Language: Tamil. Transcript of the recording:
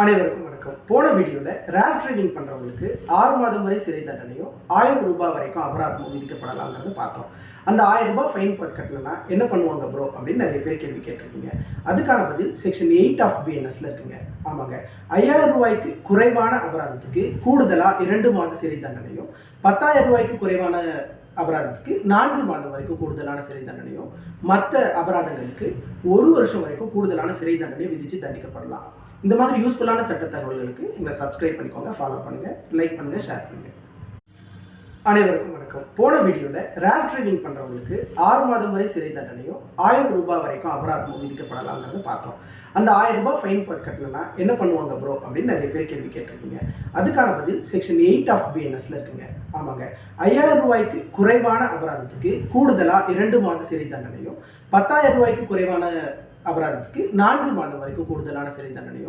அனைவருக்கும் வணக்கம். போன வீடியோவில் ரேஷ் டிரைவிங் பண்ணுறவங்களுக்கு 6 மாதம் வரை சிறை தண்டனையும் 1000 ரூபாய் வரைக்கும் அபராதமும் விதிக்கப்படலாங்கிறத பார்த்தோம். அந்த 1000 ரூபாய் ஃபைன் கட்டலைன்னா என்ன பண்ணுவாங்க ப்ரோ அப்படின்னு நிறைய பேர் கேள்வி கேட்டிருக்கீங்க. அதுக்கான பதில் செக்ஷன் 8 ஆஃப் பிஎன்எஸ்ல இருக்குங்க. ஆமாங்க, 5000 ரூபாய்க்கு குறைவான அபராதத்துக்கு கூடுதலாக 2 மாத சிறை தண்டனையும், 10,000 ரூபாய்க்கு குறைவான அபராதத்துக்கு 4 மாதம் வரைக்கும் கூடுதலான சிறை தண்டனையும், மற்ற அபராதங்களுக்கு 1 வருஷம் வரைக்கும் கூடுதலான சிறை தண்டனையை விதித்து தண்டிக்கப்படலாம். இந்த மாதிரி யூஸ்ஃபுல்லான சட்ட தகவல்களுக்கு எங்களை சப்ஸ்கிரைப் பண்ணிக்கோங்க, ஃபாலோ பண்ணுங்கள், லைக் பண்ணுங்கள், ஷேர் பண்ணுங்கள். அனைவருக்கும் வணக்கம். போன வீடியோவில் ரேஷ் டிரைவிங் பண்ணுறவங்களுக்கு 6 மாதம் வரை சிறை தண்டனையும் 1000 ரூபாய் வரைக்கும் அபராதமும் விதிக்கப்படலாங்கிறத பார்த்தோம். அந்த 1000 ரூபாய் ஃபைன் கட்டலைன்னா என்ன பண்ணுவாங்க ப்ரோ அப்படின்னு நிறைய பேர் கேள்வி கேட்டிருக்கீங்க. அதுக்கான பதில் செக்ஷன் 8 ஆஃப் பிஎன்எஸ்ல இருக்குங்க. ஆமாங்க, 5000 ரூபாய்க்கு குறைவான அபராதத்துக்கு கூடுதலாக 2 மாத சிறை தண்டனையும், 10,000 ரூபாய்க்கு குறைவான அபராதத்துக்கு 4 மாதம் வரைக்கும் கூடுதலான சிறை தண்டனையும்,